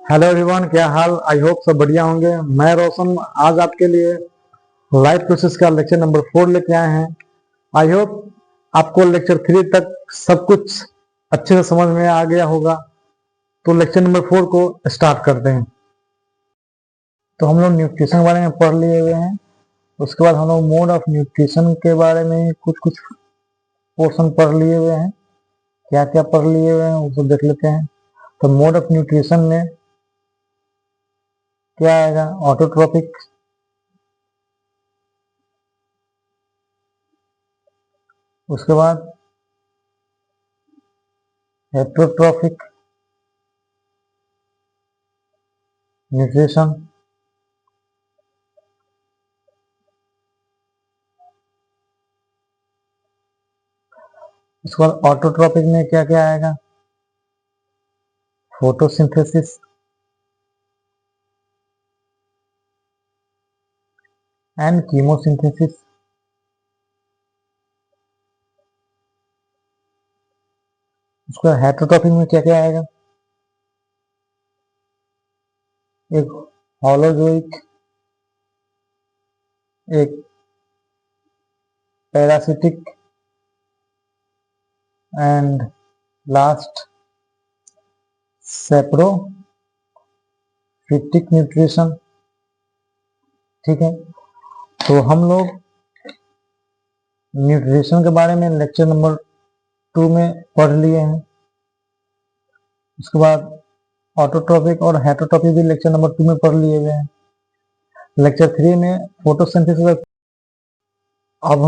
Hello everyone, क्या हाल। I hope सब बढ़िया होंगे। मैं रोशन आज आपके लिए लाइफ प्रोसेस का लेक्चर नंबर 4 लेके आए हैं। आई होप आपको लेक्चर 3 तक सब कुछ अच्छे से समझ में आ गया होगा। तो लेक्चर नंबर 4 को स्टार्ट करते हैं। तो हम लोग न्यूट्रिशन के बारे में पढ़ लिए हुए हैं। उसके बाद हम लोग मोड ऑफ न्यूट्रिशन के बारे में कुछ कुछ पोर्शन पढ़ लिए हुए हैं। क्या क्या पढ़ लिए हुए हैं उसको देख लेते हैं। तो मोड ऑफ न्यूट्रिशन में क्या आएगा? ऑटोट्रॉपिक, उसके बाद हेट्रोट्रॉफिक न्यूट्रिशन, उसके बाद ऑटोट्रॉपिक में क्या क्या आएगा? Photosynthesis and chemosynthesis. उसका हेट्रोट्रॉपिक में क्या क्या आएगा? एक हॉलोजोइक, एक parasitic and last saprophytic nutrition. ठीक है, तो हम लोग न्यूट्रिशन के बारे में लेक्चर नंबर 2 में पढ़ लिए हैं। उसके बाद ऑटोट्रॉपिक और हेट्रोट्रॉपिक भी लेक्चर नंबर 2 में पढ़ लिए हुए हैं। लेक्चर 3 में फोटोसिंथेसिस। अब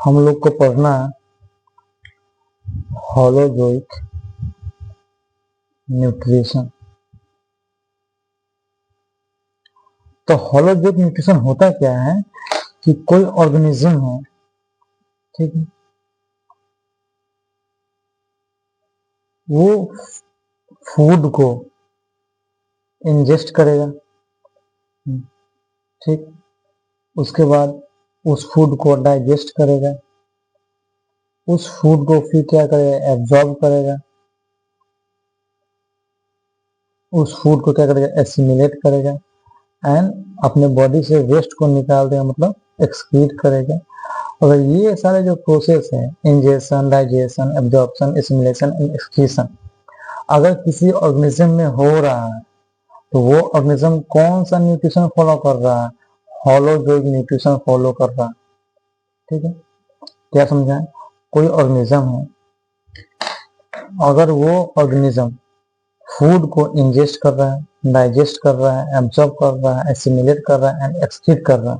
हम लोग को पढ़ना है हॉलोजोइक न्यूट्रिशन। तो हॉलोजोइक न्यूट्रिशन होता क्या है कि कोई ऑर्गेनिज्म है, ठीक है, वो फूड को इंजेस्ट करेगा, ठीक, उसके बाद उस फूड को डाइजेस्ट करेगा, उस फूड को फिर क्या करेगा? एब्जॉर्ब करेगा, उस फूड को क्या करेगा? एसिमिलेट करेगा एंड अपने बॉडी से वेस्ट को निकाल देगा, मतलब एक्सक्रीट करेगा। और ये सारे जो प्रोसेस है, ingestion, digestion, absorption, assimilation and excretion, अगर किसी ऑर्गेनिज्म में हो रहा है तो वो ऑर्गेनिज्म कौन सा न्यूट्रिशन फॉलो कर रहा है? हॉलोजोइक न्यूट्रिशन फॉलो कर रहा है। ठीक है, क्या समझा? कोई ऑर्गेनिज्म है, अगर वो ऑर्गेनिज्म फूड को इंजेस्ट कर रहा है, डाइजेस्ट कर रहा है, एब्जॉर्ब कर रहा है, एसिमिलेट कर रहा है एंड एक्सक्रीट कर रहा है,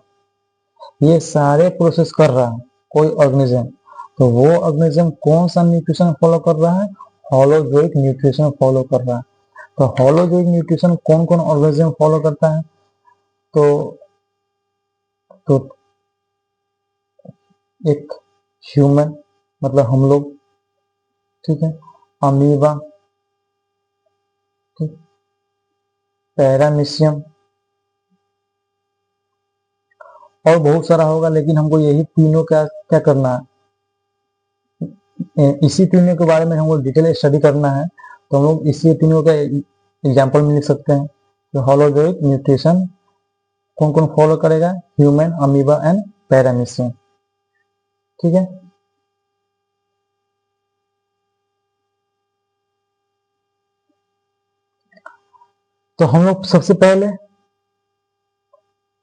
ये सारे प्रोसेस कर रहा है कोई ऑर्गेनिज्म, तो वो ऑर्गेनिज्म कौन सा न्यूट्रिशन फॉलो कर रहा है? हॉलोजोइक न्यूट्रिशन फॉलो कर रहा है। तो हॉलोजोइक न्यूट्रिशन कौन कौन ऑर्गेनिज्म फॉलो करता है? तो तो एक ह्यूमन, मतलब हम लोग, ठीक है, अमीबा, ठीक, पैरामीशियम और बहुत सारा होगा, लेकिन हमको यही तीनों क्या क्या करना है, इसी तीनों के बारे में हमको डिटेल स्टडी करना है। तो हम लोग इसी तीनों का एग्जाम्पल में लिख सकते हैं। तो हॉलोजोइक न्यूट्रिशन कौन कौन फॉलो करेगा? Human, amoeba and paramecium. ठीक है, तो हम लोग सबसे पहले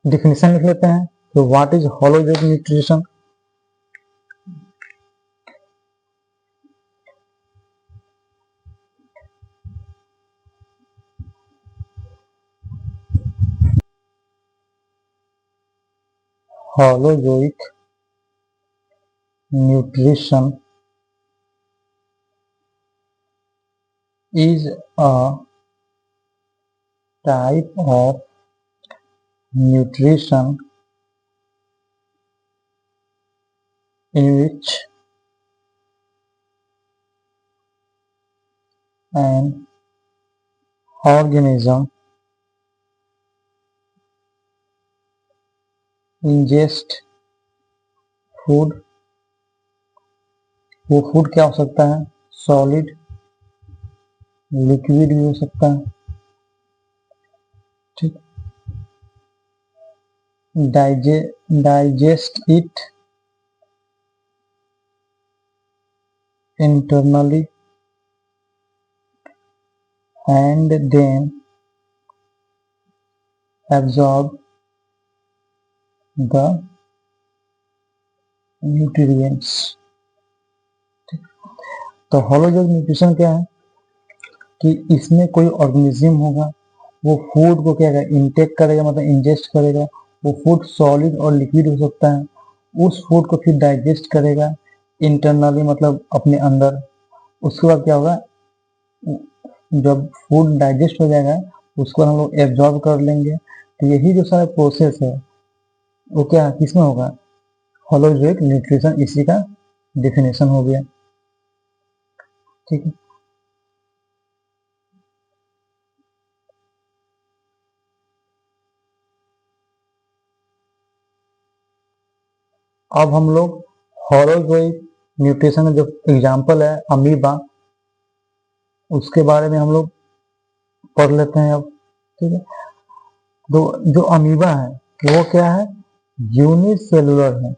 डिफिनेशन लिख लेते हैं। तो what is holozoic nutrition? Holozoic nutrition is a type of nutrition in which an organism ingest food। वो फूड क्या हो सकता है? सॉलिड, लिक्विड भी हो सकता है, ठीक, digest it internally and then absorb the nutrients। तो होलोजोग न्यूट्रिशन क्या है कि इसमें कोई ऑर्गेनिज्म होगा, वो फूड को क्या करेगा, इनटेक करेगा, मतलब इंजेस्ट करेगा। वो फूड सॉलिड और लिक्विड हो सकता है। उस फूड को फिर डाइजेस्ट करेगा इंटरनली, मतलब अपने अंदर। उसके बाद क्या होगा, जब फूड डाइजेस्ट हो जाएगा उसको हम लोग एब्जॉर्ब कर लेंगे। तो यही जो सारा प्रोसेस है वो क्या किसमें होगा, होलोजोइक न्यूट्रिशन, इसी का डेफिनेशन हो गया। ठीक है, अब हम लोग होलोजोइक न्यूट्रिशन का जो एग्जांपल है अमीबा, उसके बारे में हम लोग पढ़ लेते हैं अब। ठीक है, तो जो अमीबा है वो क्या है, यूनिसेलुलर है।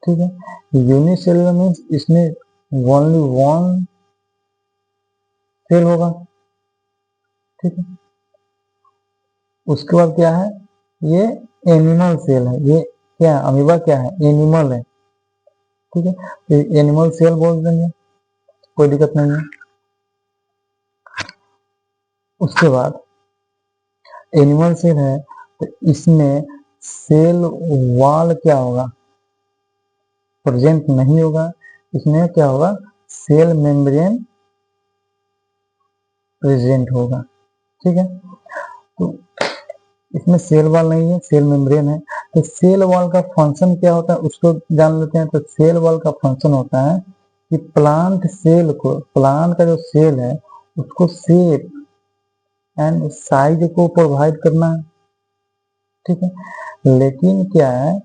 ठीक है, यूनिसेलुलर मीन्स इसमें ओनली वन सेल होगा। ठीक है, उसके बाद क्या है, ये एनिमल सेल है। ये क्या है, अमीबा क्या है, एनिमल है। ठीक है, तो एनिमल सेल बोल देंगे, कोई दिक्कत नहीं है। उसके बाद एनिमल सेल है तो इसमें सेल वॉल क्या होगा, प्रेजेंट नहीं होगा। इसमें क्या होगा, सेल मेम्ब्रेन प्रेजेंट होगा। ठीक है, तो इसमें सेल वॉल नहीं है, सेल मेम्ब्रेन है। तो सेल वॉल का फंक्शन क्या होता है उसको जान लेते हैं। तो सेल वॉल का फंक्शन होता है कि प्लांट सेल को, प्लांट का जो सेल है उसको शेप एंड साइज को प्रोवाइड करना है। ठीक है, लेकिन क्या है,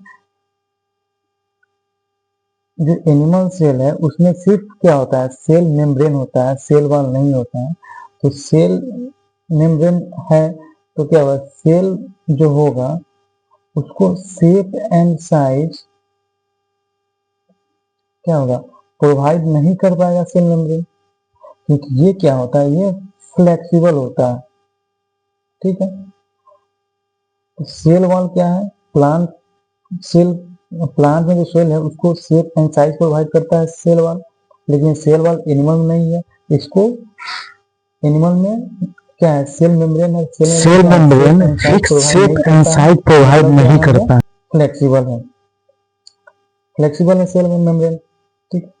जो एनिमल सेल है उसमें सिर्फ क्या होता है, सेल मेम्ब्रेन होता है, सेल वॉल नहीं होता है। तो सेल मेम्ब्रेन है तो क्या होगा, सेल जो होगा उसको शेप एंड साइज क्या होगा, प्रोवाइड नहीं कर पाएगा सेल मेम्ब्रेन, क्योंकि ये क्या होता है, ये फ्लेक्सिबल होता है। ठीक है, तो सेल वॉल क्या है, प्लांट सेल, प्लांट में जो सेल है उसको शेप एंड साइज प्रोवाइड करता है सेल वॉल। लेकिन सेल वॉल एनिमल में नहीं है, इसको एनिमल में क्या है, सेल मेम्ब्रेन है। Cell membrane fix shape and size provide नहीं करता, फ्लेक्सिबल है, फ्लेक्सिबल है सेल मेम्ब्रेन। ठीक,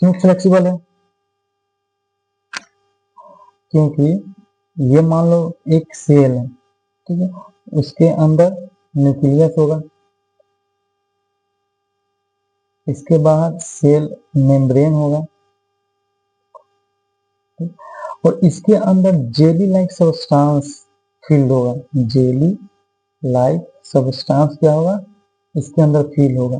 क्यों फ्लेक्सिबल है, क्योंकि ये मान लो एक सेल है। ठीक है, उसके अंदर न्यूक्लियस होगा, इसके बाहर सेल मेम्ब्रेन होगा, और इसके अंदर जेली लाइक सब्सटेंस फील्ड होगा। जेली लाइक सब्सटेंस क्या होगा, इसके अंदर फील होगा।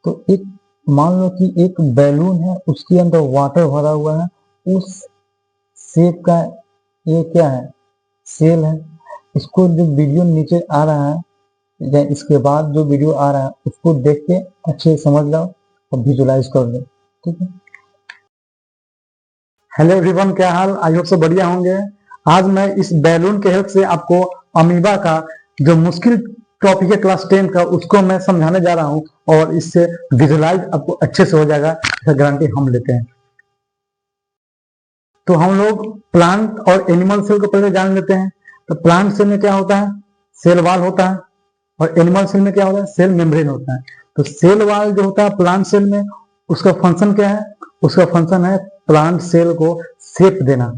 तो एक मान लो कि एक बैलून है, उसके अंदर वाटर भरा हुआ है, उस शेप का ये क्या है, सेल है। इसको जो वीडियो नीचे आ रहा है या इसके बाद जो वीडियो आ रहा है उसको देख के अच्छे से समझ लो और विजुलाइज कर लो। ठीक है, हेलो एवरीवन, क्या हाल, आई होप सब बढ़िया होंगे। आज मैं इस बैलून के हेल्प से आपको अमीबा का जो मुश्किल टॉपिक है क्लास 10 का उसको मैं समझाने जा रहा हूँ, और इससे विजुलाइज आपको अच्छे से हो जाएगा, इसका गारंटी हम लेते हैं। तो हम लोग प्लांट और एनिमल सेल को पहले जान लेते हैं। तो प्लांट सेल में क्या होता है, सेल वॉल होता है, और एनिमल सेल में क्या होता है, सेल मेम्ब्रेन होता है। तो सेल वॉल जो होता है प्लांट सेल में, उसका फंक्शन क्या है, उसका फंक्शन है प्लांट सेल को शेप देना।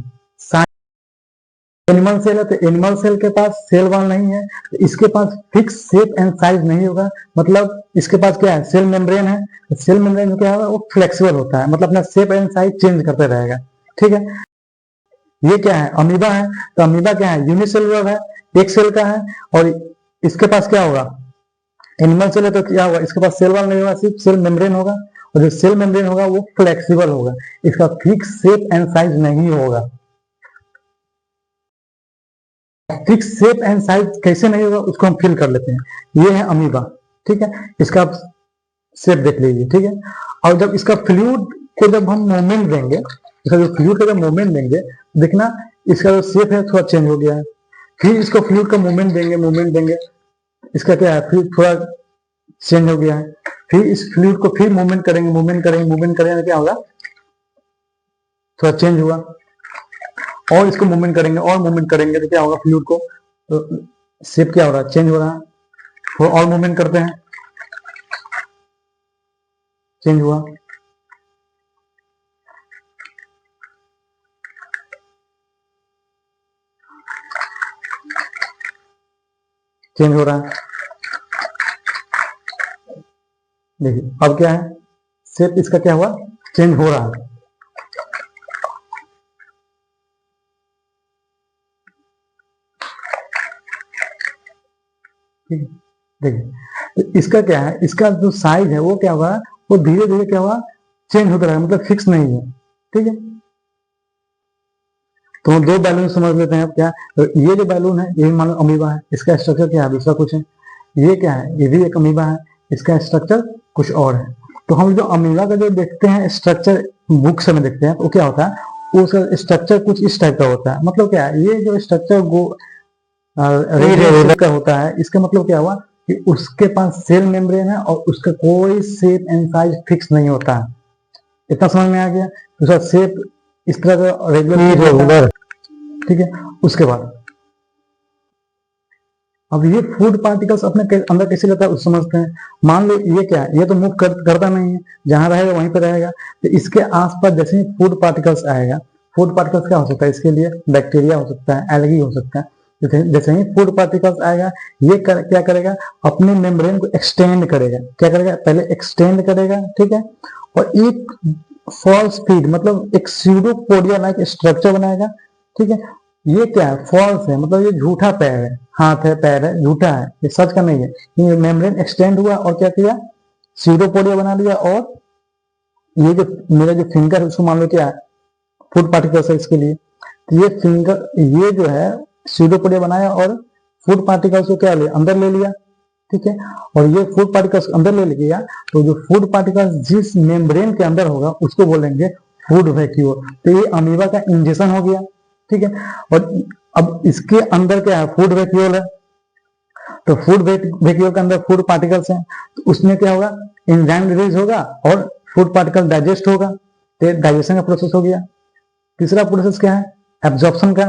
एनिमल सेल है तो एनिमल सेल के पास सेल वॉल नहीं है, तो इसके पास फिक्स शेप एंड साइज नहीं होगा। मतलब इसके पास क्या है, सेल मेम्ब्रेन है, तो सेल मेम्ब्रेन में क्या होगा, वो फ्लेक्सिबल होता है, मतलब अपना शेप एंड साइज चेंज करते रहेगा। ठीक है, ये क्या है, अमीबा है। तो अमीबा क्या है, यूनिसेलुलर है, एक सेल का है, और इसके पास क्या होगा, एनिमल सेल है तो क्या होगा, इसके पास सेल वॉल नहीं होगा, सिर्फ सेल मेम्ब्रेन होगा। और जो सेल मेम्ब्रेन होगा वो फ्लेक्सिबल होगा, इसका फिक्स शेप एंड साइज नहीं होगा। फिक्स शेप एंड साइज कैसे नहीं होगा उसको हम फिल कर लेते हैं। ये है अमीबा, ठीक है, इसका शेप देख लीजिए, ठीक है। और जब इसका फ्लूइड को जब हम मूवमेंट देंगे, इसका जो फ्लूइड का जब मूवमेंट देंगे, देखना इसका जो शेप है थोड़ा चेंज हो गया है। फिर इसको फ्लूइड का मूवमेंट देंगे, इसका क्या है, फिर थोड़ा चेंज हो गया है। फिर इस फ्लूइड को फिर मूवमेंट करेंगे, क्या होगा, थोड़ा चेंज हुआ। और इसको मूवमेंट करेंगे तो क्या होगा, फ्लूइड को तो शेप क्या हो रहा है, चेंज हो रहा है। और मूवमेंट करते हैं, चेंज हुआ। चेंज हो रहा है। देखिए अब क्या है, शेप इसका क्या हुआ, चेंज हो रहा है। ठीक है, देखिए तो इसका क्या है, इसका जो साइज है वो क्या हुआ, वो धीरे धीरे क्या हुआ, चेंज होता रहा, मतलब फिक्स नहीं है। ठीक है, तो हम दो बैलून समझ लेते हैं। अब क्या, तो ये जो बैलून है ये मान लो अमीबा है, इसका स्ट्रक्चर क्या है, दूसरा कुछ है। ये क्या है, ये भी एक अमीबा है, इसका स्ट्रक्चर कुछ और है। तो हम जो अमीबा का जो देखते हैं स्ट्रक्चर बुक्स में देखते हैं, तो क्या होता है, उसका स्ट्रक्चर कुछ इस टाइप का होता है। मतलब क्या है, ये जो स्ट्रक्चर रेडियल का होता है, इसका मतलब क्या हुआ कि उसके पास सेल मेम्ब्रेन है और उसका कोई शेप एंड साइज फिक्स नहीं होता है। इतना समझ में आ गया, उसका शेप इस तरह का रेगुलर। ठीक है, उसके बाद अब ये फूड पार्टिकल्स अपने अंदर कैसे रहता है उस समझते हैं। मान लो ये क्या है, ये तो मूव करता नहीं है, जहां रहेगा वहीं पे रहेगा। तो इसके आसपास जैसे ही फूड पार्टिकल्स आएगा, फूड पार्टिकल्स क्या हो सकता है, इसके लिए बैक्टीरिया हो सकता है, एल्गी हो सकता है। जैसे ही फूड पार्टिकल्स आएगा, ये क्या करेगा, अपने मेम्ब्रेन को एक्सटेंड करेगा। क्या करेगा, पहले एक्सटेंड करेगा, ठीक है, और एक फॉल्स फीड मतलब एक स्यूडोपोडिया लाइक स्ट्रक्चर बनाएगा। ठीक है, ये क्या है, फॉल्स है, मतलब ये झूठा पैर है, हाथ है, पैर है, झूठा है, ये सच का नहीं है। ये मेम्ब्रेन एक्सटेंड हुआ और क्या किया, स्यूडोपोडिया बना लिया। और ये जो मेरा जो फिंगर है उसको मान लो क्या है, फूड पार्टिकल्स है इसके लिए। तो ये फिंगर, ये जो है स्यूडोपोडिया बनाया और फूड पार्टिकल्स को क्या लिया, अंदर ले लिया। ठीक है, और ये फूड पार्टिकल्स अंदर ले लिया, तो जो फूड पार्टिकल्स जिस मेम्ब्रेन के अंदर होगा उसको बोलेंगे फूड वैक्यूल। तो ये अमीबा का इंजेक्शन हो गया। ठीक है, और अब इसके अंदर क्या है, फूड वैक्यूल है। तो फूड वैक्यूल के अंदर फूड पार्टिकल्स हैं, तो उसमें क्या होगा, एंजाइम रिलीज होगा और फूड पार्टिकल डाइजेस्ट होगा। तो डाइजेशन का प्रोसेस हो गया। तीसरा प्रोसेस क्या है, एब्जॉर्प्शन का।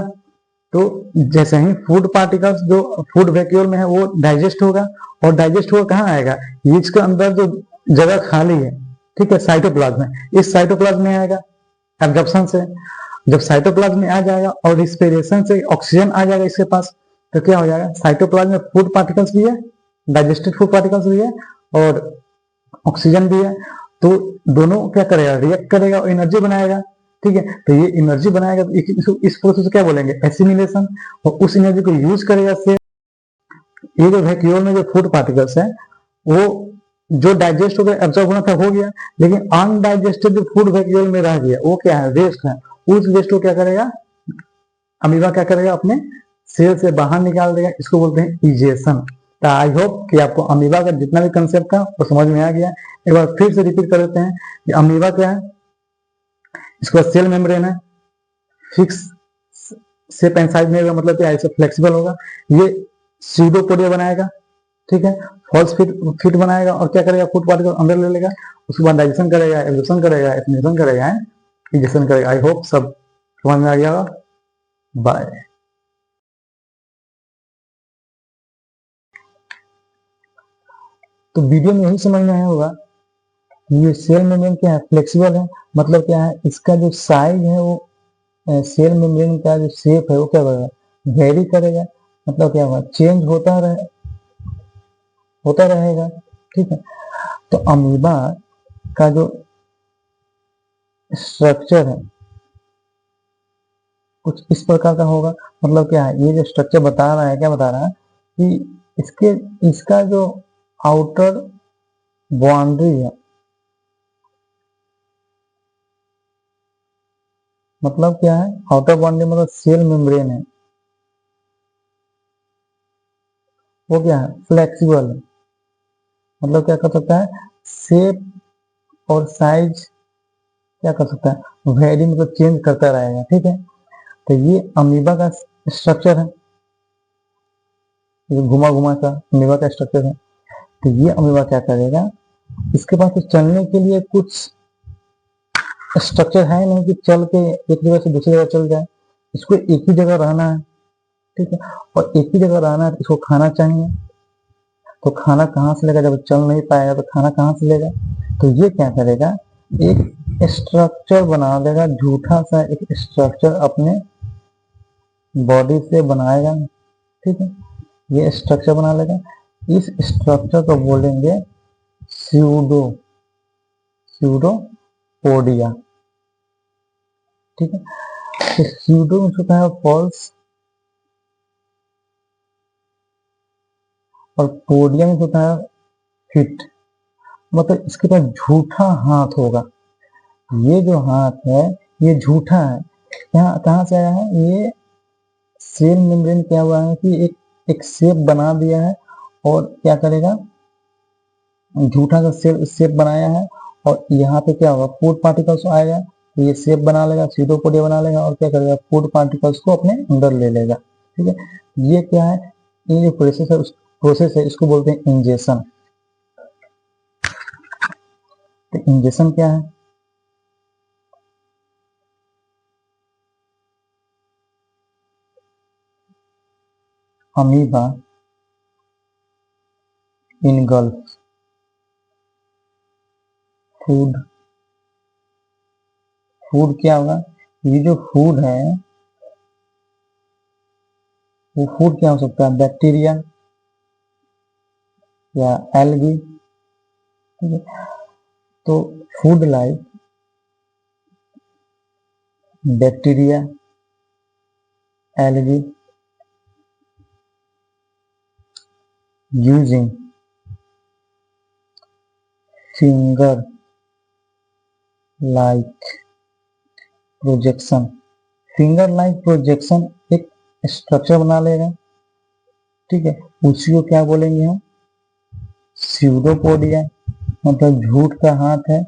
तो जैसे ही फूड पार्टिकल्स जो फूड वैक्यूल में है वो डाइजेस्ट होगा, और डाइजेस्ट होकर कहाँ आएगा, इसके अंदर जो जगह खाली है, ठीक है, साइटोप्लाज्म में, इस साइटोप्लाज्म में आएगा एब्जॉर्प्शन से। जब साइटोप्लाज्म में आ जाएगा और रिस्पिरेशन से ऑक्सीजन आ जाएगा इसके पास, तो क्या हो जाएगा, साइटोप्लाज्म में फूड पार्टिकल्स भी है, डाइजेस्टेड फूड पार्टिकल्स भी है और ऑक्सीजन भी है। तो दोनों क्या करेगा, रिएक्ट करेगा और एनर्जी बनाएगा। ठीक है, तो ये एनर्जी बनाएगा, तो इस प्रोसेस को क्या बोलेंगे, एसिमिलेशन। और उस एनर्जी को यूज करेगा से ये जो वैक्यूल में जो फूड पार्टिकल्स है वो जो डाइजेस्ट हो गया, एब्जॉर्ब होना था हो गया, लेकिन अनडाइजेस्टेड जो फूड वैक्यूल में रह गया वो क्या है, वेस्ट है। उस वेस्ट को क्या करेगा, अमीबा क्या करेगा, अपने सेल से बाहर निकाल देगा। इसको बोलते हैं इजेशन। तो आई होप कि आपको अमीबा का जितना भी कंसेप्ट था वो समझ में आ गया। एक बार फिर से रिपीट कर देते हैं कि अमीबा क्या है, इसके बाद सेल मेम्ब्रेन है, फिक्स शेप एंड साइज में, मतलब क्या है, फ्लेक्सिबल होगा। ये स्यूडोपोडिया बनाएगा, ठीक है, फॉल्स फिट बनाएगा और क्या करेगा, फूड पार्टिकल अंदर ले लेगा। उसके बाद डाइजेशन करेगा, एब्जॉर्प्शन करेगा, एसिमिलेशन करेगा, इजेशन करेगा। आई होप सब समझ में आ गया। बाय। तो वीडियो में यही समझ में आया होगा, ये सेल मेम्ब्रेन क्या है, फ्लेक्सिबल है। मतलब क्या है, इसका जो साइज है वो सेल मेम्ब्रेन का जो शेप है वो क्या करेगा, वेरी करेगा। मतलब क्या होगा, चेंज होता रहेगा। ठीक है, तो अमीबा का जो स्ट्रक्चर है कुछ इस प्रकार का होगा। मतलब क्या है, ये जो स्ट्रक्चर बता रहा है, क्या बता रहा है कि इसका जो आउटर बाउंड्री है मतलब क्या है, आउटर बाउंड्री मतलब सेल मेम्ब्रेन है, वो क्या है, फ्लेक्सिबल है, मतलब क्या कर सकता है, शेप और साइज क्या कर सकता है, वेरी मतलब चेंज करता रहेगा। ठीक है, तो ये अमीबा का स्ट्रक्चर है, ये घुमा घुमा सा अमीबा का स्ट्रक्चर है। तो ये अमीबा क्या करेगा, इसके पास तो चलने के लिए कुछ स्ट्रक्चर है नहीं कि चल के एक जगह से दूसरी जगह चल जाए, इसको एक ही जगह रहना है। ठीक है, और एक ही जगह रहना है तो इसको खाना चाहिए, तो खाना कहाँ से लेगा, जब चल नहीं पाएगा तो खाना कहाँ से लेगा। तो ये क्या करेगा, एक स्ट्रक्चर बना देगा, झूठा सा एक स्ट्रक्चर अपने बॉडी से बनाएगा। ठीक है, ये स्ट्रक्चर बना लेगा, इस स्ट्रक्चर को बोलेंगे स्यूडो स्यूडोपोडिया। ठीक है, तो स्यूडो में होता है फॉल्स, और पोडिया में होता है फिट, मतलब इसके पास झूठा हाथ होगा। ये जो हाथ है ये झूठा है, यहाँ कहाँ से आया है, ये सेल मेम्ब्रेन क्या हुआ है कि एक शेप बना दिया है, और क्या करेगा, झूठा सा सेल शेप बनाया है, और यहाँ पे क्या होगा, फूड पार्टिकल्स आएगा, तो ये शेप बना लेगा, सीडोपोडिया बना लेगा, और क्या करेगा, फूड पार्टिकल्स को अपने अंदर ले लेगा। ठीक है, ये क्या है, ये जो प्रोसेस है इसको बोलते हैं इंजेशन। तो इंजेशन क्या है, अमीबा इनगल्फ फूड। फूड क्या होगा, ये जो फूड है वो फूड क्या हो सकता है, बैक्टीरिया या एल्गी। ठीक है, तो food like bacteria, algae, using finger like projection. Finger like projection एक स्ट्रक्चर बना लेगा। ठीक है, उसी को क्या बोलेंगे हम, स्यूडोपोडिया, मतलब झूठ का हाथ है,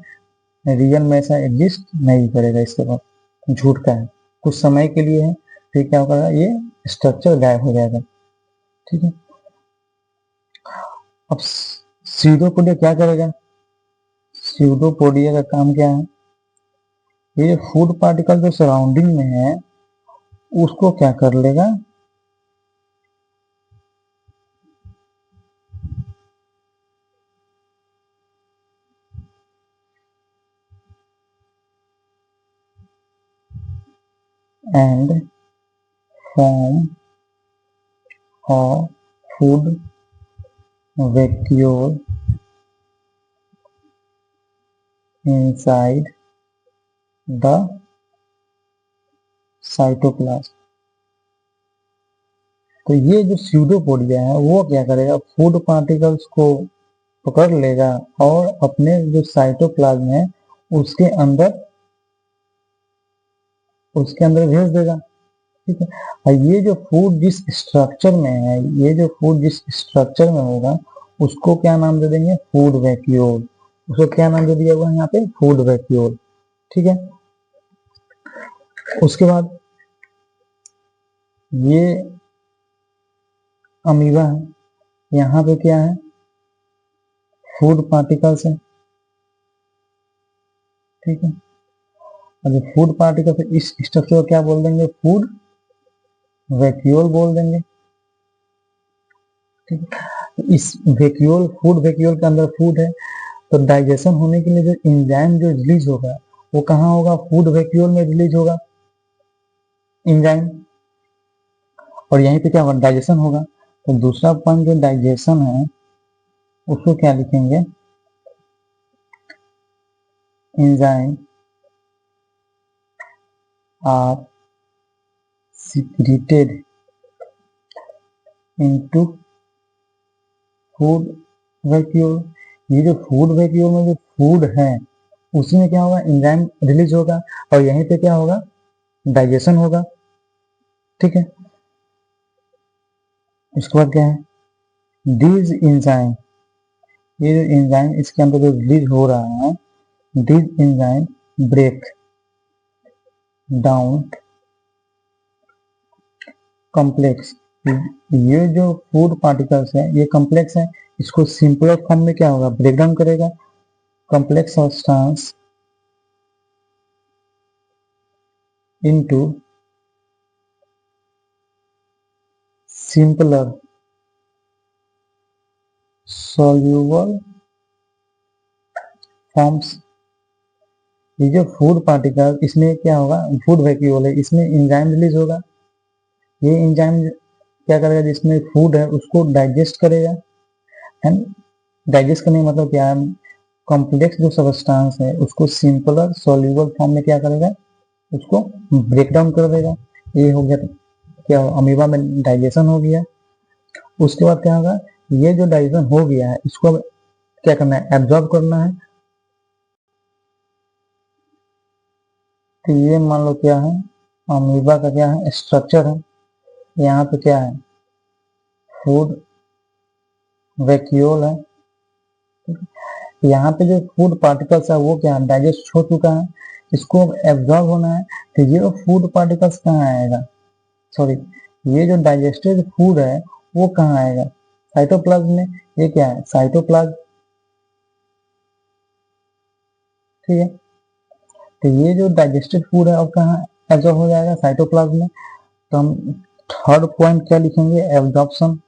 रियल में ऐसा एग्जिस्ट नहीं करेगा, इसके बाद झूठ का है, कुछ समय के लिए है, फिर क्या होगा, ये स्ट्रक्चर गायब हो जाएगा। ठीक है, अब स्यूडोपोडिया क्या करेगा, स्यूडोपोडिया का काम क्या है, ये फूड पार्टिकल जो सराउंडिंग में है उसको क्या कर लेगा, and form a food vacuole inside the cytoplasm. तो ये जो स्यूडोपोडिया है वो क्या करेगा, फूड पार्टिकल्स को पकड़ लेगा और अपने जो साइटोप्लाज्म है उसके अंदर भेज देगा। ठीक है, और ये जो फूड जिस स्ट्रक्चर में है, ये जो फूड जिस स्ट्रक्चर में होगा उसको क्या नाम दे देंगे, फूड वैक्यूल। उसको क्या नाम दे दिया हुआ है यहाँ पे, फूड वैक्यूल। ठीक है, उसके बाद ये अमीबा है, यहाँ पे क्या है, फूड पार्टिकल्स है। ठीक है, और जो फूड पार्टिकल्स है इस स्ट्रक्चर को क्या बोल देंगे, फूड वैक्यूल बोल देंगे। ठीक है, तो इस वैक्यूल, फूड वैक्यूल के अंदर फूड है, तो डाइजेशन होने के लिए जो एंजाइम जो रिलीज होगा वो कहाँ होगा, फूड वैक्यूल में रिलीज होगा एंजाइम, और यहीं पे क्या होगा, डाइजेशन होगा। तो दूसरा पॉइंट जो डाइजेशन है उसको क्या लिखेंगे, enzyme are secreted into food vacuole. ये जो फूड वैक्यूल में जो फूड है उसी में क्या होगा, एंजाइम रिलीज होगा, और यहीं पे क्या होगा, डाइजेशन होगा, ठीक है। उसके बाद क्या है, दीज एंजाइम, ये जो एंजाइम इसके अंदर जो रिलीज हो रहा है, these enzyme break down complex, ये जो फूड पार्टिकल्स है ये कॉम्प्लेक्स है, इसको सिंपलर फॉर्म में क्या होगा, ब्रेक डाउन करेगा, complex substance into simpler soluble forms. ये जो फूड पार्टिकल इसमें क्या होगा, फूड वैक्यूल है, इसमें एंजाइम रिलीज होगा, ये एंजाइम क्या करेगा, जिसमें फूड है उसको डाइजेस्ट करेगा, एंड डाइजेस्ट करने का मतलब क्या है, कॉम्प्लेक्स जो सब्सटेंस है उसको सिंपलर सॉल्यूबल फॉर्म में क्या करेगा, उसको ब्रेक डाउन कर देगा। ये हो गया क्या, अमीबा में डाइजेशन हो गया। उसके बाद क्या होगा, ये जो डाइजेशन हो गया है इसको अब क्या करना है, एब्जॉर्ब करना है। तो ये मान लो क्या है, अमीबा का क्या है स्ट्रक्चर है, यहाँ पे क्या है फूड वैक्यूल है, यहाँ पे जो फूड पार्टिकल्स है वो क्या डाइजेस्ट हो चुका है, इसको एब्जॉर्ब होना है। तो ये फूड पार्टिकल्स कहाँ आएगा, सॉरी, ये जो डाइजेस्टेड फूड है वो कहाँ आएगा, साइटोप्लाज्म में। ये क्या है साइटोप्लाज्म, ठीक है। तो ये जो डाइजेस्टेड फूड है अब कहाँ एब्जॉर्ब हो जाएगा, साइटोप्लाज्म में। तो हम थर्ड पॉइंट क्या लिखेंगे, एब्जॉर्प्शन।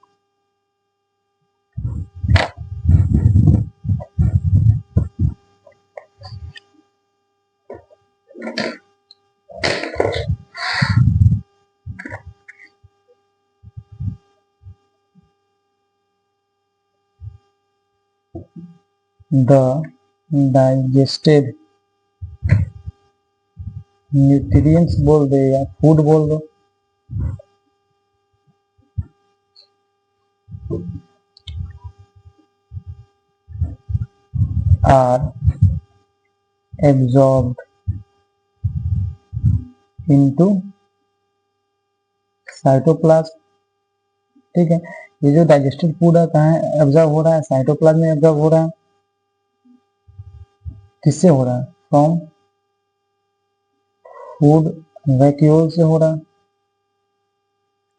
द डाइजेस्टेड न्यूट्रिएंट्स बोल दे या फूड बोल दो, आर एब्जॉर्ब्ड इनटू साइटोप्लाज्म, ठीक है। ये जो डाइजेस्टेड फूड है कहाँ एब्जॉर्ब हो रहा है, साइटोप्लाज्म में एब्जॉर्ब हो रहा है। किससे हो रहा है, फ्रॉम फूड वैक्यूल से हो रहा है,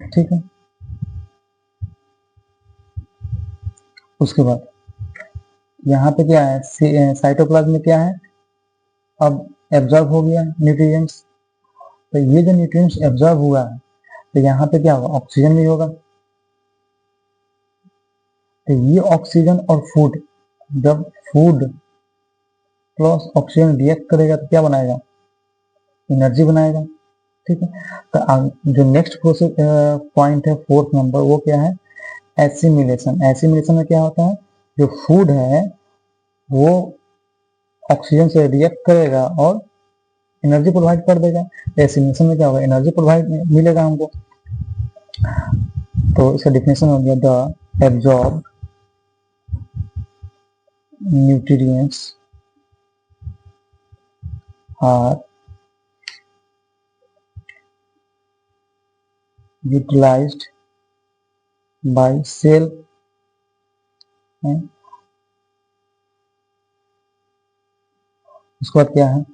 ठीक है। उसके बाद यहाँ पे क्या है, साइटोप्लाज्म में क्या है, अब एब्जॉर्ब हो गया न्यूट्रिएंट्स। तो ये जो न्यूट्रिएंट्स एब्जॉर्ब हुआ है तो यहाँ पे क्या होगा, ऑक्सीजन भी होगा। तो ये ऑक्सीजन और फूड, जब फूड प्लस ऑक्सीजन रिएक्ट करेगा तो क्या बनाएगा, एनर्जी बनाएगा, ठीक है। तो जो नेक्स्ट प्रोसेस पॉइंट है फोर्थ नंबर, वो क्या है, एसिमिलेशन। एसिमिलेशन में क्या होता है, जो फूड है वो ऑक्सीजन से रिएक्ट करेगा और एनर्जी प्रोवाइड कर देगा। एसिमिलेशन में क्या होगा, एनर्जी प्रोवाइड मिलेगा हमको। तो इसका डिफिनेशन हो गया, the absorb nutrients are utilized by cell, उसके बाद क्या है,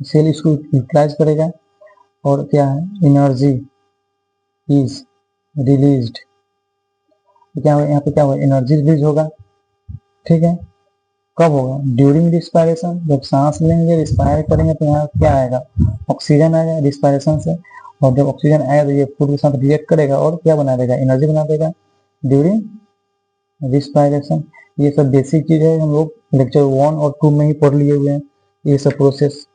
सेल इसको यूटिलाइज करेगा और क्या है, एनर्जी इज रिलीज्ड। क्या होगा यहाँ पे, क्या होगा, एनर्जी रिलीज होगा, ठीक है। कब होगा, ड्यूरिंग रिस्पायरेशन, जब सांस लेंगे रिस्पायर करेंगे तो यहाँ क्या आएगा, ऑक्सीजन आएगा रिस्पायरेशन से, और जब ऑक्सीजन आएगा तो ये फूड के साथ रिएक्ट करेगा और क्या बना देगा, एनर्जी बना देगा ड्यूरिंग रिस्पायरेशन। ये सब बेसिक चीज है, हम लोग लेक्चर 1 और 2 में ही पढ़ लिए हुए हैं ये सब प्रोसेस,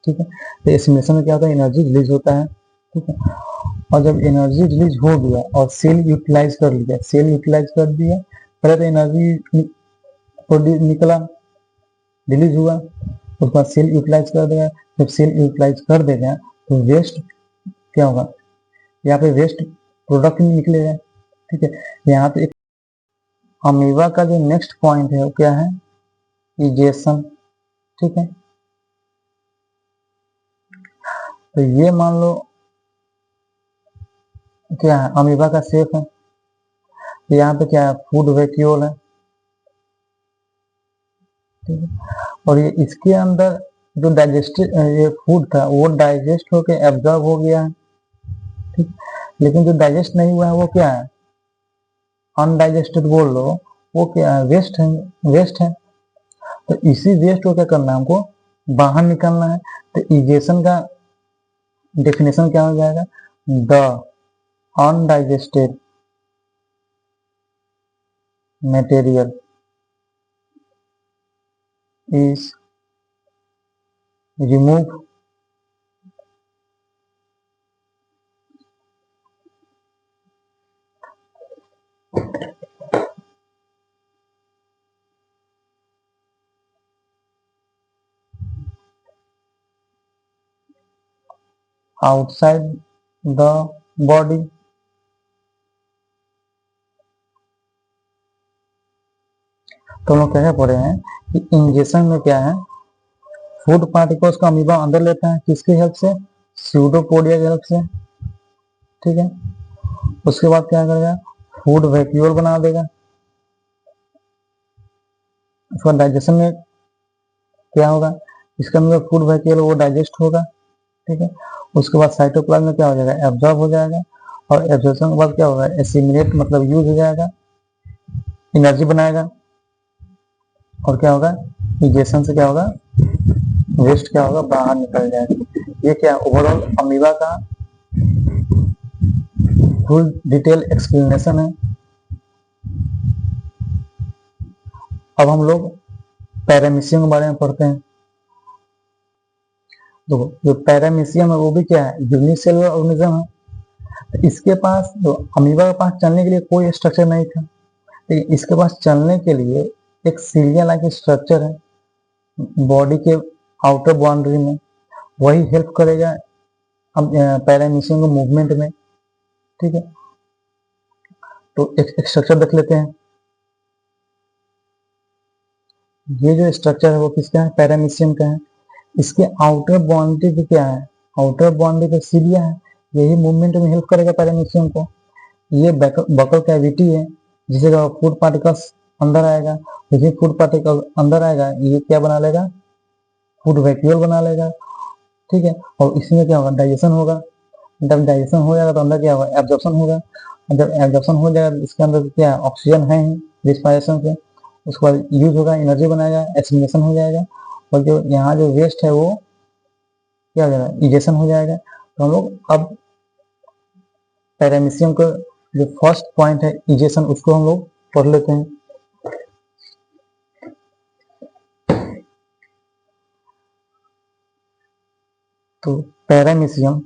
ठीक है। तो एसिमिलेशन में क्या होता है, एनर्जी रिलीज होता है, ठीक है। और जब एनर्जी रिलीज हो गया और सेल यूटिलाइज कर लिया, सेल यूटिलाइज कर दिया, पहले तो एनर्जी निकला, रिलीज हुआ, उसके बाद सेल यूटिलाइज कर देगा। जब सेल यूटिलाइज कर देगा तो वेस्ट क्या होगा, यहाँ पे वेस्ट प्रोडक्ट निकलेगा, ठीक है। यहाँ पे एक अमीबा का जो नेक्स्ट पॉइंट है वो क्या है, इजेशन, ठीक है। तो ये मान लो क्या है, अमीबा का शेप है। यहाँ पे क्या है, फूड वैक्यूल है, ठीक है। और ये इसके अंदर जो डाइजेस्टिव ये फूड था वो डाइजेस्ट होके एब्जॉर्ब हो गया है, ठीक। लेकिन जो डाइजेस्ट नहीं हुआ है वो क्या है, अनडाइजेस्टेड बोल लो, वो क्या है, वेस्ट है, वेस्ट है। तो इसी वेस्ट को क्या करना है, हमको बाहर निकालना है। तो इजेशन का डेफिनेशन क्या हो जाएगा, the undigested material is removed outside the body। तो हम लोग क्या पढ़े हैं कि इंजेक्शन में क्या है, फूड पार्टिकल्स का अमीबा अंदर लेता है, किसकी हेल्प से, स्यूडोपोडिया की हेल्प से, ठीक है। उसके बाद क्या करेगा, फूड वैक्यूल बना देगा। उसका डाइजेशन में क्या होगा, इसके अंदर फूड वैक्यूल वो डाइजेस्ट होगा, ठीक है। उसके बाद साइटोप्लाज्म में क्या हो जाएगा, एब्जॉर्ब हो जाएगा। और एब्जॉर्प्शन के बाद क्या होगा, एसिमिलेट मतलब यूज हो जाएगा, एनर्जी बनाएगा। और क्या होगा, इजेशन से क्या होगा, वेस्ट क्या होगा, बाहर निकल जाएगा। ये क्या ओवरऑल अमीबा का फुल डिटेल एक्सप्लेनेशन है। अब हम लोग पैरामीशियम के बारे में पढ़ते हैं। तो जो पैरामीशियम है वो भी क्या है, यूनिसेलुलर ऑर्गेनिज्म है। तो इसके पास, जो अमीबा के पास चलने के लिए कोई स्ट्रक्चर नहीं था, लेकिन इसके पास चलने के लिए एक सीलिया लाइक स्ट्रक्चर है बॉडी के आउटर बाउंड्री में, वही हेल्प करेगा पैरामीशियम के मूवमेंट में, ठीक है। तो एक स्ट्रक्चर देख लेते हैं। ये जो स्ट्रक्चर है वो किसका है, पैरामीशियम का है। इसके आउटर बाउंड्री पे क्या है, आउटर बाउंड्री पे सीलिया है, यही मूवमेंट में हेल्प करेगा पैरामीशियम को। ये बकल कैविटी है, जिसे फूड पार्टिकल्स अंदर आएगा, जैसे फूड पार्टिकल अंदर आएगा ये क्या बना लेगा, फूड वैक्यूल बना लेगा, ठीक है। और इसमें क्या होगा, डाइजेशन होगा। जब डाइजेशन हो जाएगा तो अंदर क्या होगा, एब्जॉर्प्शन होगा। जब एब्जॉर्प्शन हो जाएगा तो इसके अंदर क्या है, ऑक्सीजन है ही रिस्पायरेशन से, उसके बाद यूज होगा, एनर्जी बनाएगा, एसिमिलेशन हो जाएगा। और जो यहाँ जो वेस्ट है वो क्या हो जाएगा, इजेशन हो जाएगा। तो हम लोग अब पैरामीशियम का जो फर्स्ट पॉइंट है इजेशन, उसको हम लोग पढ़ लेते हैं। तो पैरामीशियम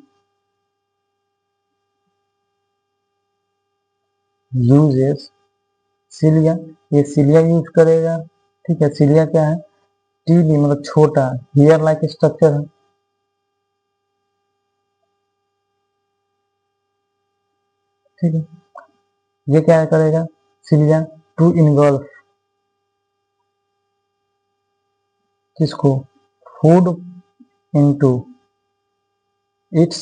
यूजेस सीलिया, ये सीलिया यूज करेगा, ठीक है। सीलिया क्या है, टीली मतलब छोटा, हेयर लाइक स्ट्रक्चर है, ठीक है। ये क्या करेगा, सीलिया टू इनगल्फ किसको, food into its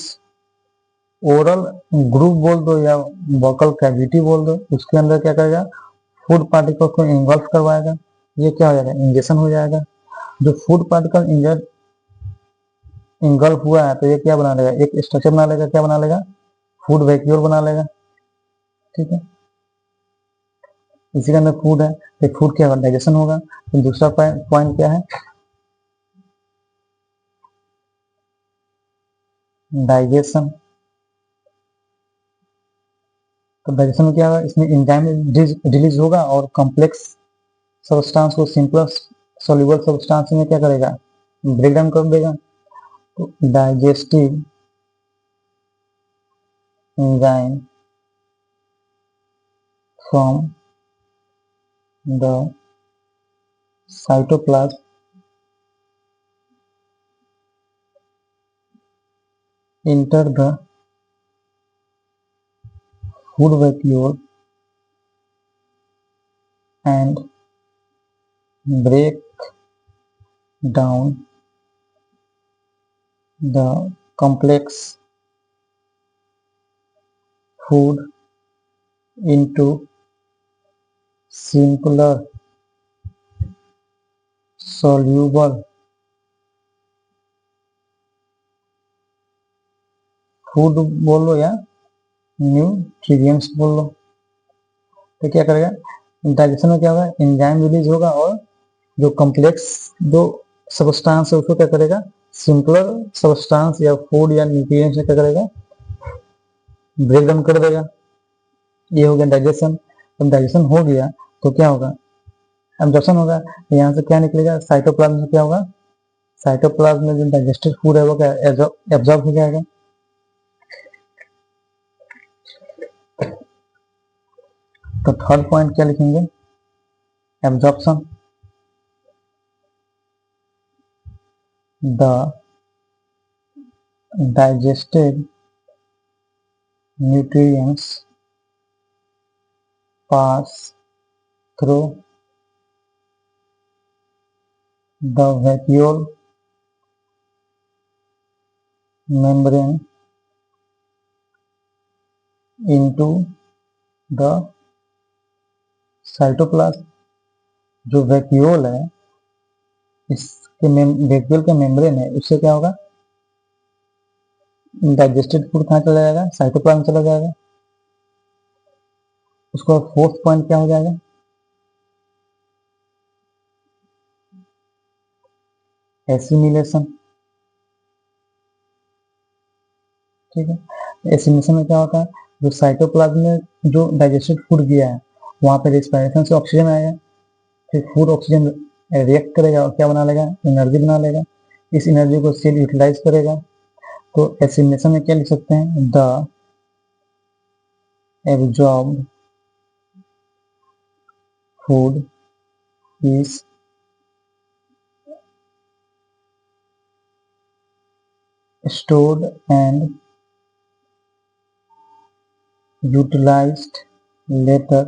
oral group बोल दो या बकल कैविटी बोल दो, उसके अंदर क्या करेगा, फूड पार्टिकल को इनगल्फ करवाएगा। ये क्या हो जाएगा, इंजेक्शन हो जाएगा। जो फूड पार्टिकल इनगल्फ हुआ है तो ये क्या बना लेगा, एक स्ट्रक्चर बना लेगा, क्या बना लेगा, फूड वैक्यूल बना लेगा, ठीक है। इसी के अंदर फूड है तो फूड क्या होगा, डाइजेशन होगा। तो दूसरा पॉइंट क्या है, डाइजेशन। तो डाइजेशन में क्या होगा, इसमें एंजाइम रिलीज होगा और कॉम्प्लेक्स सब्सटेंस को सिंपल सॉल्युबल सब्सटेंस में क्या करेगा, ब्रेक डाउन कर देगा। तो digestive enzyme from the cytoplasm enter the food vacuole and break down the complex food into simpler soluble food बोलो या न्यूट्रिएंट्स बोल लो। तो क्या करेगा, डाइजेशन में क्या होगा, एंजाइम रिलीज होगा और जो कॉम्प्लेक्स जो सबस्टांस है उसको क्या करेगा, सिंपलर सबस्टांस या फूड या न्यूट्रिएंट्स क्या करेगा, ब्रेक डाउन कर देगा। ये हो गया डाइजेशन। जब डाइजेशन हो गया तो क्या होगा, एब्जॉर्प्शन होगा। यहाँ से क्या निकलेगा, साइटोप्लाज्म से क्या होगा, साइटोप्लाज्म में जो डाइजेस्टेड फूड है वो क्या एब्जॉर्ब हो जाएगा। तो थर्ड पॉइंट क्या लिखेंगे, absorption. The digested nutrients pass through the vacuole membrane into the cytoplasm। जो वैक्यूल है, इसके वैक्यूल के मेम्ब्रेन है, उससे क्या होगा, डाइजेस्टेड फूड कहाँ चला जाएगा, साइटोप्लाज्म चला जाएगा। उसका फोर्थ पॉइंट क्या हो जाएगा, एसिमिलेशन। ठीक है, एसिमिलेशन में क्या होता है, जो साइटोप्लाज्म में जो डाइजेस्टेड फूड गया है वहां पे रिस्पायरेशन से ऑक्सीजन आएगा, फिर फूड ऑक्सीजन रिएक्ट करेगा और क्या बना लेगा, एनर्जी बना लेगा। इस एनर्जी को सेल यूटिलाइज करेगा। तो एसिमिलेशन में क्या लिख सकते हैं, the absorbed food is stored and utilized later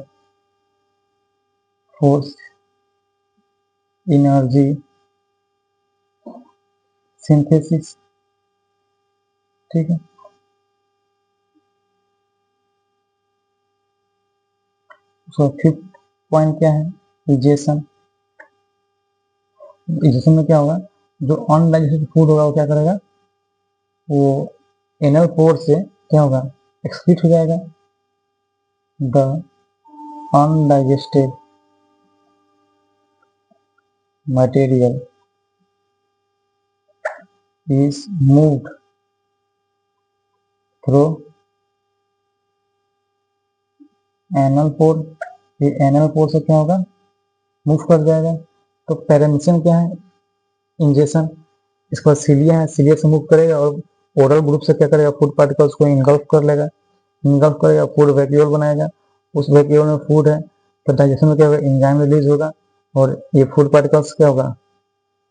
for energy synthesis। ठीक है, सो फिफ्थ पॉइंट क्या है, इजेशन। इजेशन में क्या होगा, जो अनडाइजेस्टेड फूड होगा वो क्या करेगा, वो एनल पोर से क्या होगा, एक्सक्रीट हो जाएगा। The undigested material is moved through anal pore. ये एनल पोर से क्या होगा, मूव कर जाएगा। तो पैरामीशन क्या है, इंजेक्शन। इसके बाद सीलिया है, सीलिया से मूव करेगा और ओरल ग्रुप से क्या करेगा, फूड पार्टिकल्स को इंगल्फ कर लेगा, इंगल्फ करेगा, फूड वैक्यूल बनाएगा। उस वैक्यूल में फूड है तो डाइजेशन में क्या होगा, एंजाइम रिलीज होगा और ये फूड पार्टिकल्स क्या होगा,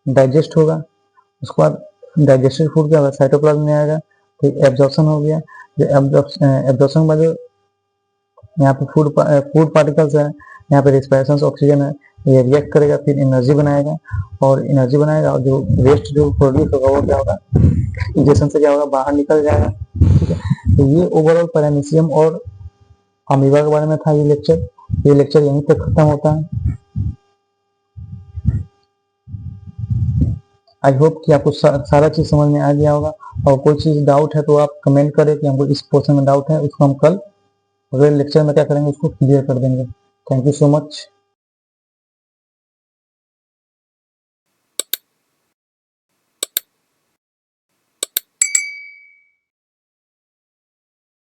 डाइजेस्ट होगा। उसके बाद डाइजेस्टेड फूड क्या होगा, साइटोप्लाज्म में आएगा। तो एब्जॉर्प्शन हो गया। जो एब्जॉर्प्शन में जो यहाँ पे फूड पार्टिकल्स है, यहाँ पे रिस्पायरेशन ऑक्सीजन है, ये रिएक्ट करेगा, फिर एनर्जी बनाएगा और एनर्जी बनाएगा और जो वेस्ट जो प्रोड्यूस होगा वो क्या होगा, इंजेक्शन से क्या होगा, बाहर निकल जाएगा। ठीक है, तो ये ओवरऑल पैरामीशियम और अमीबा के बारे में था ये लेक्चर। ये लेक्चर यहीं तक खत्म होता है। आई होप कि आपको सारा चीज समझ में आ गया होगा। और कोई चीज डाउट है तो आप कमेंट करें कि हमको इस पोर्शन में डाउट है, उसको हम कल अगले लेक्चर में क्या करेंगे, उसको क्लियर कर देंगे। Thank you so much.